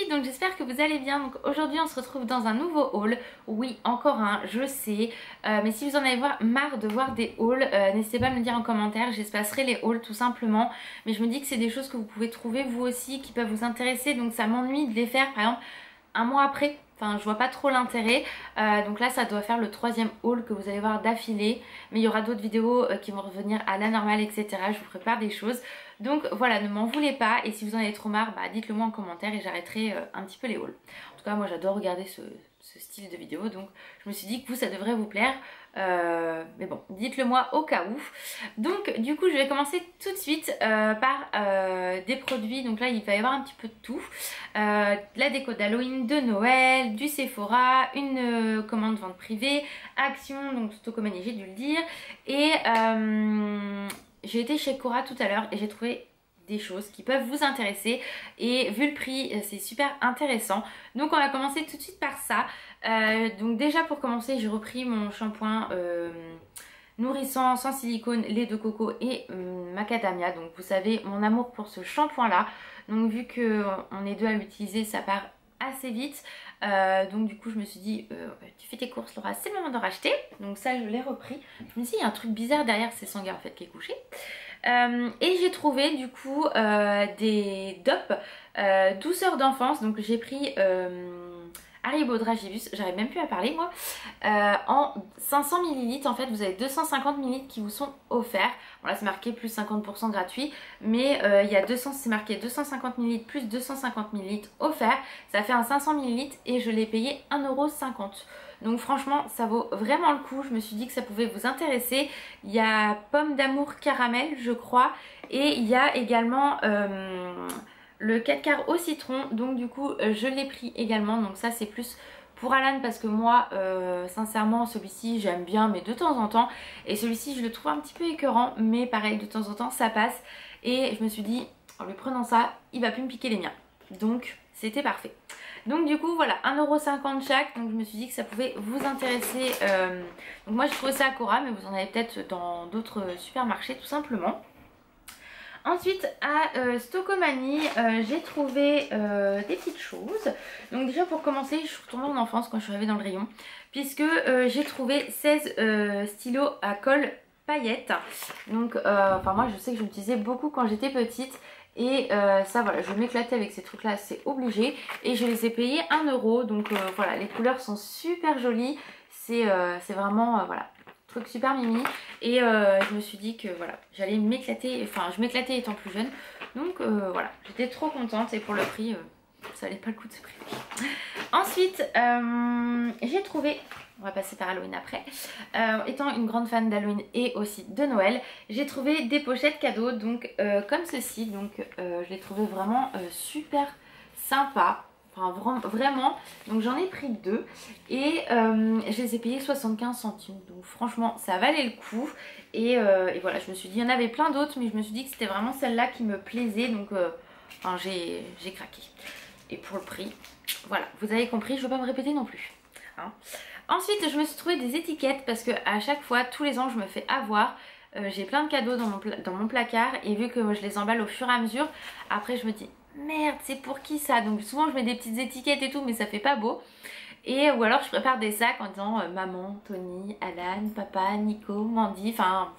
donc j'espère que vous allez bien. Donc aujourd'hui on se retrouve dans un nouveau haul. Oui, encore un, je sais, mais si vous en avez marre de voir des hauls, n'hésitez pas à me le dire en commentaire, j'espacerai les hauls tout simplement. Mais je me dis que c'est des choses que vous pouvez trouver vous aussi, qui peuvent vous intéresser, donc ça m'ennuie de les faire par exemple un mois après. Enfin, je vois pas trop l'intérêt. Donc là, ça doit faire le troisième haul que vous allez voir d'affilée. Mais il y aura d'autres vidéos qui vont revenir à la normale, etc. Je vous prépare des choses. Donc voilà, ne m'en voulez pas. Et si vous en avez trop marre, bah, dites-le moi en commentaire et j'arrêterai un petit peu les hauls. En tout cas, moi j'adore regarder ce style de vidéo. Donc je me suis dit que vous, ça devrait vous plaire. Mais bon, dites-le moi au cas où. Donc du coup je vais commencer tout de suite par des produits. Donc là il va y avoir un petit peu de tout, la déco d'Halloween, de Noël, du Sephora, une commande vente privée, Action, donc Stocomanie, j'ai dû le dire. Et j'ai été chez Cora tout à l'heure et j'ai trouvé des choses qui peuvent vous intéresser et vu le prix c'est super intéressant. Donc on va commencer tout de suite par ça. Donc déjà pour commencer j'ai repris mon shampoing nourrissant sans silicone, lait de coco et macadamia. Donc vous savez mon amour pour ce shampoing là. Donc vu qu'on est deux à l'utiliser, ça part assez vite. Donc du coup je me suis dit tu fais tes courses Laura, c'est le moment de racheter. Donc ça je l'ai repris. Je me suis dit il y a un truc bizarre derrière, c'est Sangha en fait qui est couché. Et j'ai trouvé du coup des DOP douceur d'enfance. Donc j'ai pris Haribo Dragibus, j'arrive même plus à parler moi, en 500 ml. En fait vous avez 250 ml qui vous sont offerts. Bon là c'est marqué plus 50% gratuit, mais il y a c'est marqué 250 ml plus 250 ml offerts. Ça fait un 500 ml et je l'ai payé 1,50 €. Donc franchement ça vaut vraiment le coup. Je me suis dit que ça pouvait vous intéresser. Il y a pomme d'amour caramel je crois, et il y a également le 4 quarts au citron. Donc du coup je l'ai pris également. Donc ça c'est plus pour Alan parce que moi sincèrement celui-ci j'aime bien mais de temps en temps. Et celui-ci je le trouve un petit peu écœurant, mais pareil de temps en temps ça passe. Et je me suis dit en lui prenant ça il va plus me piquer les miens. Donc c'était parfait. Donc du coup voilà 1,50 € chaque. Donc je me suis dit que ça pouvait vous intéresser. Donc moi j'ai trouvé ça à Cora, mais vous en avez peut-être dans d'autres supermarchés tout simplement. Ensuite à Stocomanie j'ai trouvé des petites choses. Donc déjà pour commencer je suis retournée en enfance quand je suis arrivée dans le rayon, puisque j'ai trouvé 16 stylos à colle paillettes. Donc enfin moi je sais que je l'utilisais beaucoup quand j'étais petite. Et ça voilà, je m'éclatais avec ces trucs là, c'est obligé. Et je les ai payés 1 €. Donc voilà, les couleurs sont super jolies. C'est vraiment voilà, truc super mimi. Et je me suis dit que voilà, j'allais m'éclater. Enfin je m'éclatais étant plus jeune. Donc voilà, j'étais trop contente. Et pour le prix, ça valait pas le coup de ce prix. Ensuite j'ai trouvé, on va passer par Halloween après, étant une grande fan d'Halloween et aussi de Noël, j'ai trouvé des pochettes cadeaux, donc comme ceci. Donc je les trouvais vraiment super sympa, enfin vraiment. Donc j'en ai pris deux et je les ai payés 75 centimes, donc franchement ça valait le coup. Et voilà, je me suis dit, il y en avait plein d'autres, mais je me suis dit que c'était vraiment celle-là qui me plaisait, donc enfin, j'ai craqué. Et pour le prix, voilà, vous avez compris, je ne veux pas me répéter non plus. Hein. Ensuite, je me suis trouvé des étiquettes parce que à chaque fois, tous les ans, je me fais avoir. J'ai plein de cadeaux dans mon placard et vu que je les emballe au fur et à mesure, après je me dis merde, c'est pour qui ça? Donc souvent je mets des petites étiquettes et tout, mais ça fait pas beau. Et ou alors je prépare des sacs en disant maman, Tony, Alan, papa, Nico, Mandy, enfin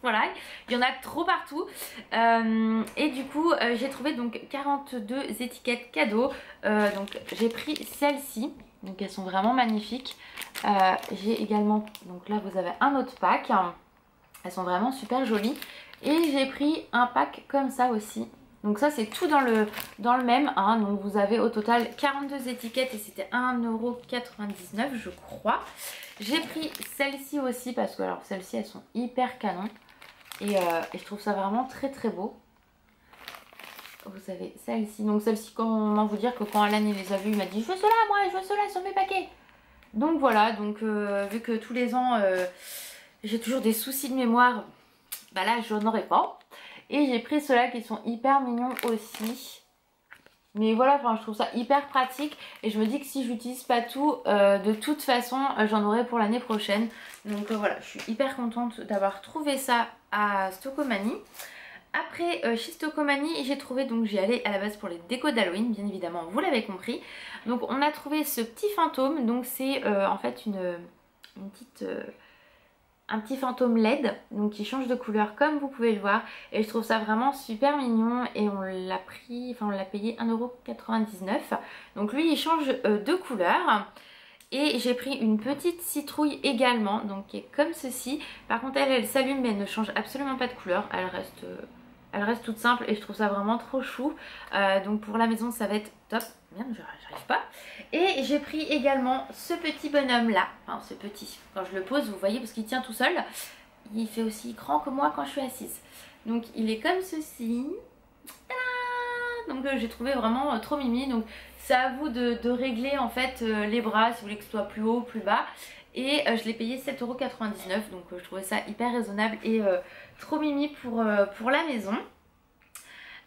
voilà, il y en a trop partout. Et du coup j'ai trouvé donc 42 étiquettes cadeaux. Donc j'ai pris celle-ci, donc elles sont vraiment magnifiques. J'ai également, donc là vous avez un autre pack, elles sont vraiment super jolies. Et j'ai pris un pack comme ça aussi. Donc ça c'est tout dans le même, hein. Donc vous avez au total 42 étiquettes et c'était 1,99 € je crois. J'ai pris celle-ci aussi parce que alors celles-ci elles sont hyper canon. Et je trouve ça vraiment très très beau. Vous avez celle-ci. Donc celle-ci, comment vous dire que quand Alan il les a vues, il m'a dit je veux cela moi, je veux cela sur mes paquets. Donc voilà, donc vu que tous les ans j'ai toujours des soucis de mémoire, bah là je n'en aurai pas. Et j'ai pris ceux-là qui sont hyper mignons aussi. Mais voilà, enfin, je trouve ça hyper pratique. Et je me dis que si j'utilise pas tout, de toute façon, j'en aurai pour l'année prochaine. Donc voilà, je suis hyper contente d'avoir trouvé ça à Stocomanie. Après chez Stocomanie j'ai trouvé, donc j'y allais à la base pour les décos d'Halloween bien évidemment, vous l'avez compris. Donc on a trouvé ce petit fantôme, donc c'est en fait une petite... un petit fantôme LED donc qui change de couleur comme vous pouvez le voir, et je trouve ça vraiment super mignon et on l'a pris, enfin on l'a payé 1,99 €. Donc lui il change de couleur. Et j'ai pris une petite citrouille également, donc qui est comme ceci. Par contre elle s'allume mais elle ne change absolument pas de couleur, elle reste toute simple et je trouve ça vraiment trop chou. Donc pour la maison ça va être top. Merde, j'arrive pas. Et j'ai pris également ce petit bonhomme là, enfin ce petit, quand je le pose vous voyez parce qu'il tient tout seul. Il fait aussi grand que moi quand je suis assise. Donc il est comme ceci. Donc j'ai trouvé vraiment trop mimi. Donc c'est à vous de régler en fait les bras si vous voulez que ce soit plus haut ou plus bas. Et je l'ai payé 7,99 €, donc je trouvais ça hyper raisonnable et trop mimi pour la maison.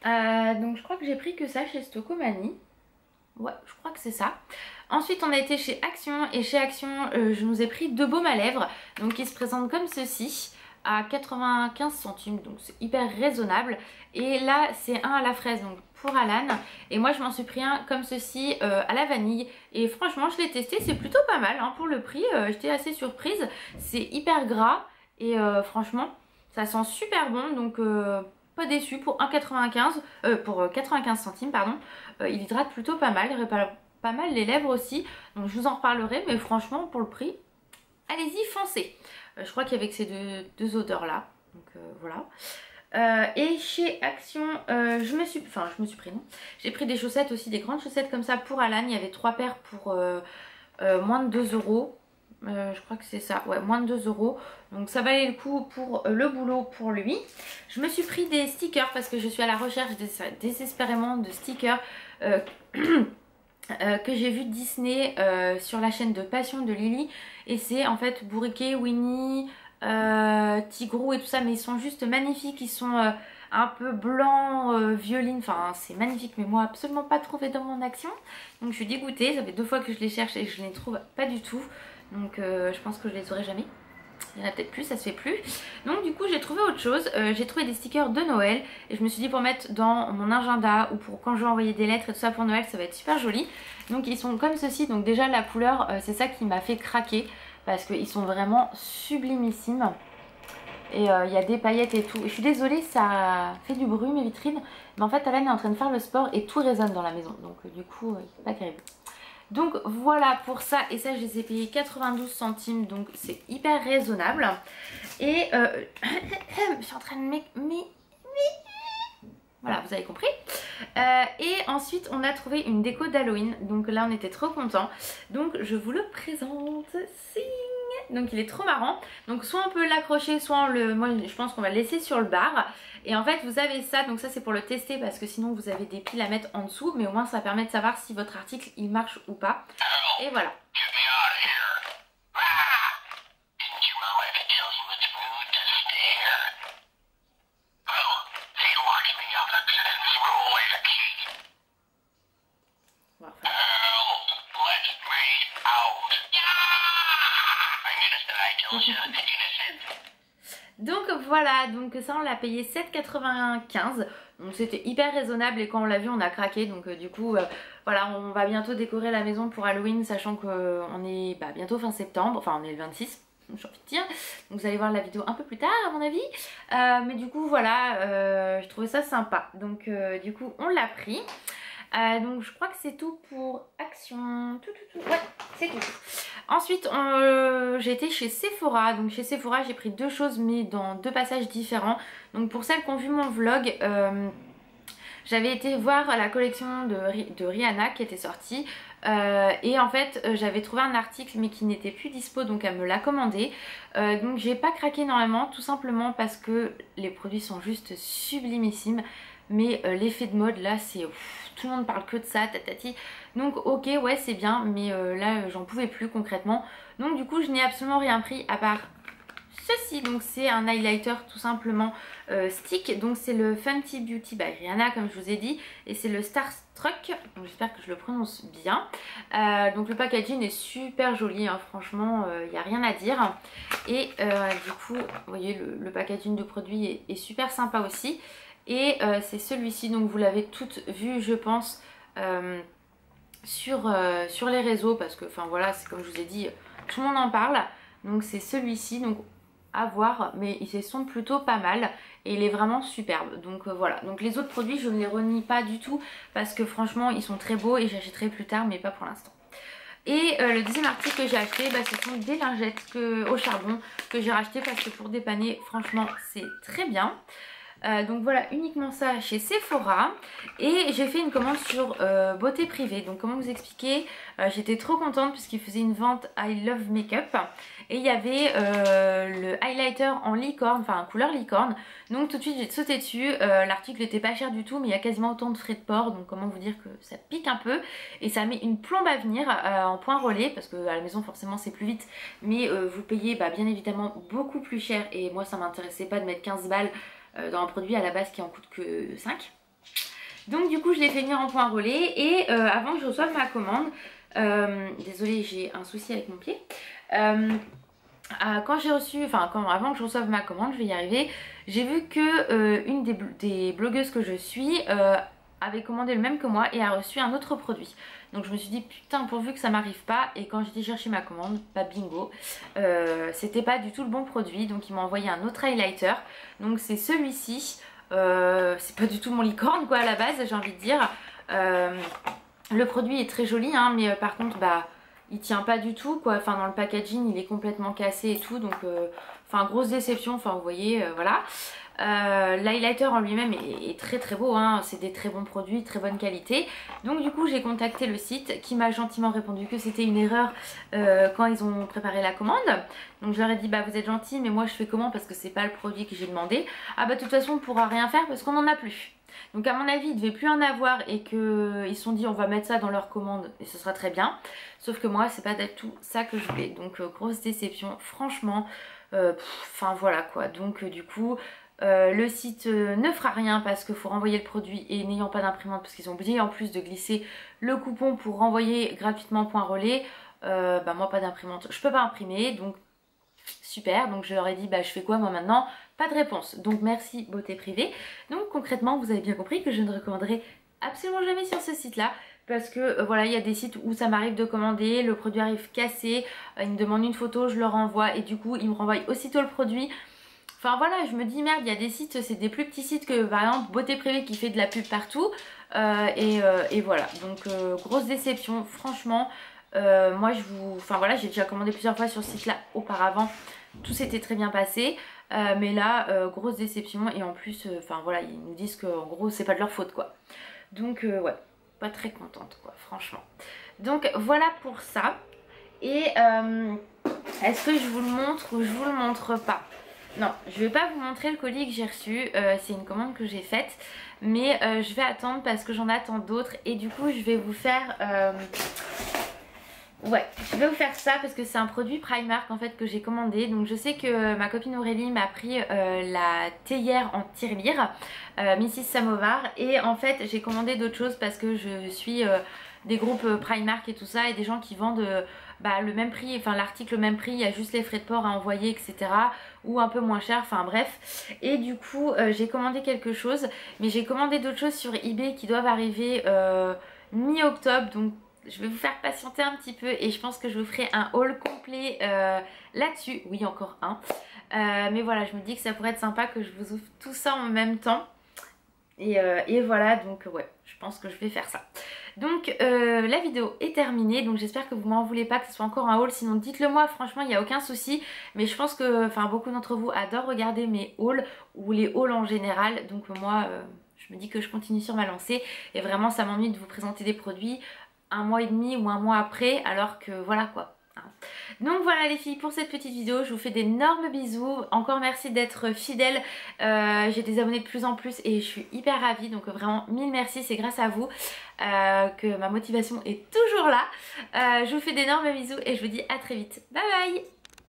Donc je crois que j'ai pris que ça chez Stocomanie. Ouais, je crois que c'est ça. Ensuite on a été chez Action, et chez Action je nous ai pris deux baumes à lèvres. Donc ils se présentent comme ceci à 95 centimes, donc c'est hyper raisonnable. Et là c'est un à la fraise, donc pour Alan, et moi je m'en suis pris un comme ceci à la vanille, et franchement je l'ai testé, c'est plutôt pas mal hein, pour le prix. J'étais assez surprise, c'est hyper gras et franchement ça sent super bon, donc pas déçu pour 1,95 pour 95 centimes pardon. Il hydrate plutôt pas mal, il répare pas mal les lèvres aussi, donc je vous en reparlerai, mais franchement pour le prix allez-y foncez. Je crois qu'il y avait que ces deux odeurs là, donc voilà. Et chez Action je me suis pris non, j'ai pris des chaussettes aussi, des grandes chaussettes comme ça pour Alan. Il y avait 3 paires pour moins de 2 €. Je crois que c'est ça, ouais, moins de 2 €. Donc ça valait le coup pour le boulot pour lui. Je me suis pris des stickers parce que je suis à la recherche désespérément de stickers que j'ai vu Disney sur la chaîne de Passion de Lily. Et c'est en fait Bourriquet, Winnie, Tigrou et tout ça, mais ils sont juste magnifiques. Ils sont un peu blancs, violine, enfin c'est magnifique, mais moi absolument pas trouvé dans mon Action. Donc je suis dégoûtée, ça fait 2 fois que je les cherche et je les trouve pas du tout. Donc je pense que je les aurai jamais. Il y en a peut-être plus, ça se fait plus. Donc du coup j'ai trouvé autre chose, j'ai trouvé des stickers de Noël. Et je me suis dit pour mettre dans mon agenda ou pour quand je vais envoyer des lettres et tout ça pour Noël, ça va être super joli. Donc ils sont comme ceci, donc déjà la couleur c'est ça qui m'a fait craquer. Parce qu'ils sont vraiment sublimissimes. Et il y a des paillettes et tout. Et je suis désolée, ça fait du bruit mes vitrines. Mais en fait Alan est en train de faire le sport et tout résonne dans la maison. Donc du coup c'est pas terrible. Donc voilà pour ça, et ça je les ai payés 92 centimes, donc c'est hyper raisonnable. Et je suis en train de voilà, vous avez compris. Et ensuite on a trouvé une déco d'Halloween, donc là on était trop contents. Donc je vous le présente, donc il est trop marrant. Donc soit on peut l'accrocher, soit moi je pense qu'on va le laisser sur le bar. Et en fait vous avez ça, donc ça c'est pour le tester parce que sinon vous avez des piles à mettre en dessous, mais au moins ça permet de savoir si votre article il marche ou pas. Et voilà. Donc voilà, donc ça on l'a payé 7,95 €, donc c'était hyper raisonnable et quand on l'a vu on a craqué. Donc du coup voilà, on va bientôt décorer la maison pour Halloween, sachant qu'on est bientôt fin septembre, enfin on est le 26 j'ai envie de dire, donc vous allez voir la vidéo un peu plus tard à mon avis. Mais du coup voilà, je trouvais ça sympa, donc du coup on l'a pris. Donc je crois que c'est tout pour Action. Ouais, c'est tout. Ensuite j'ai été chez Sephora. Donc chez Sephora j'ai pris deux choses mais dans deux passages différents. Donc pour celles qui ont vu mon vlog, j'avais été voir la collection de Rihanna qui était sortie. Et en fait j'avais trouvé un article mais qui n'était plus dispo, donc elle me l'a commandé. Donc j'ai pas craqué énormément, tout simplement parce que les produits sont juste sublimissimes. Mais l'effet de mode là c'est... tout le monde parle que de ça, tatati. Donc ok, ouais c'est bien, mais là j'en pouvais plus concrètement. Donc du coup je n'ai absolument rien pris à part ceci. Donc c'est un highlighter tout simplement stick. Donc c'est le Fenty Beauty by Rihanna comme je vous ai dit. Et c'est le Starstruck. Donc j'espère que je le prononce bien. Donc le packaging est super joli, hein, franchement il n'y a rien à dire. Et du coup vous voyez le packaging de produit est super sympa aussi. et c'est celui-ci, donc vous l'avez toutes vu je pense sur les réseaux parce que enfin voilà, c'est comme je vous ai dit, tout le monde en parle. Donc c'est celui-ci, donc à voir, mais ils sont plutôt pas mal et il est vraiment superbe. Donc voilà, donc les autres produits je ne les renie pas du tout parce que franchement ils sont très beaux et j'achèterai plus tard mais pas pour l'instant. Et le deuxième article que j'ai acheté, ce sont des lingettes au charbon que j'ai racheté parce que pour dépanner franchement c'est très bien. Donc voilà, uniquement ça chez Sephora. Et j'ai fait une commande sur Beauté Privée. Donc comment vous expliquer, j'étais trop contente puisqu'ils faisaient une vente I Love Makeup. Et il y avait le highlighter en licorne, enfin couleur licorne. Donc tout de suite j'ai sauté dessus. L'article n'était pas cher du tout mais il y a quasiment autant de frais de port. Donc comment vous dire que ça pique un peu. Et ça met une plombe à venir en point relais. Parce qu'à la maison forcément c'est plus vite. Mais vous payez bien évidemment beaucoup plus cher. Et moi ça m'intéressait pas de mettre 15 balles dans un produit à la base qui en coûte que 5. Donc du coup je l'ai fait venir en point relais et avant que je reçoive ma commande, désolée j'ai un souci avec mon pied, quand j'ai reçu, avant que je reçoive ma commande, je vais y arriver, j'ai vu que une des blogueuses que je suis avait commandé le même que moi et a reçu un autre produit. Donc je me suis dit putain pourvu que ça m'arrive pas, et quand j'étais chercher ma commande, bingo, c'était pas du tout le bon produit, donc il m'a envoyé un autre highlighter. Donc c'est celui-ci, c'est pas du tout mon licorne quoi à la base j'ai envie de dire. Le produit est très joli hein, mais par contre il tient pas du tout quoi, enfin dans le packaging il est complètement cassé et tout, donc grosse déception, vous voyez voilà. L'highlighter en lui-même est très très beau hein. C'est des très bons produits, très bonne qualité. Donc du coup j'ai contacté le site qui m'a gentiment répondu que c'était une erreur quand ils ont préparé la commande. Donc je leur ai dit vous êtes gentils mais moi je fais comment parce que c'est pas le produit que j'ai demandé. De toute façon on pourra rien faire parce qu'on en a plus. Donc à mon avis ils devaient plus en avoir et qu'ils se sont dit on va mettre ça dans leur commande et ce sera très bien. Sauf que moi c'est pas du tout ça que je voulais. Donc grosse déception franchement. Voilà quoi. Donc du coup le site ne fera rien parce qu'il faut renvoyer le produit et n'ayant pas d'imprimante parce qu'ils ont oublié en plus de glisser le coupon pour renvoyer gratuitement point relais. Moi pas d'imprimante, je peux pas imprimer donc super. Donc je leur ai dit je fais quoi moi maintenant? Pas de réponse, donc merci Beauté Privée. Donc concrètement vous avez bien compris que je ne recommanderai absolument jamais sur ce site là. Parce que voilà, il y a des sites où ça m'arrive de commander, le produit arrive cassé, ils me demandent une photo, je leur envoie et du coup ils me renvoient aussitôt le produit. Voilà, je me dis merde, il y a des sites, c'est des plus petits sites que par exemple Beauté Privée qui fait de la pub partout. Et voilà, donc grosse déception, franchement. Moi j'ai déjà commandé plusieurs fois sur ce site là auparavant. Tout s'était très bien passé. Mais là, grosse déception. Et en plus, voilà, ils nous disent qu'en gros c'est pas de leur faute quoi. Donc ouais, pas très contente quoi, franchement. Donc voilà pour ça. Et est-ce que je vous le montre ou je vous le montre pas? Non, je vais pas vous montrer le colis que j'ai reçu, c'est une commande que j'ai faite. Mais je vais attendre parce que j'en attends d'autres. Et du coup je vais vous faire... Ouais, je vais vous faire ça parce que c'est un produit Primark en fait que j'ai commandé. Donc je sais que ma copine Aurélie m'a pris la théière en tirelire, Mrs Samovar. Et en fait j'ai commandé d'autres choses parce que je suis des groupes Primark et tout ça. Et des gens qui vendent le même prix, l'article le même prix, il y a juste les frais de port à envoyer etc. Ou un peu moins cher, bref. Et du coup j'ai commandé quelque chose. Mais j'ai commandé d'autres choses sur eBay qui doivent arriver mi-octobre. Donc je vais vous faire patienter un petit peu et je pense que je vous ferai un haul complet là-dessus. Oui, encore un. Mais voilà, je me dis que ça pourrait être sympa que je vous ouvre tout ça en même temps. Et voilà, donc ouais, je pense que je vais faire ça. Donc la vidéo est terminée, donc j'espère que vous m'en voulez pas que ce soit encore un haul, sinon dites-le moi, franchement il n'y a aucun souci. Mais je pense que beaucoup d'entre vous adorent regarder mes hauls ou les hauls en général, donc moi je me dis que je continue sur ma lancée. Et vraiment ça m'ennuie de vous présenter des produits un mois et demi ou un mois après, alors que voilà quoi. Donc voilà les filles pour cette petite vidéo, je vous fais d'énormes bisous, encore merci d'être fidèles, j'ai des abonnés de plus en plus et je suis hyper ravie, donc vraiment mille merci, c'est grâce à vous que ma motivation est toujours là. Je vous fais d'énormes bisous et je vous dis à très vite, bye bye.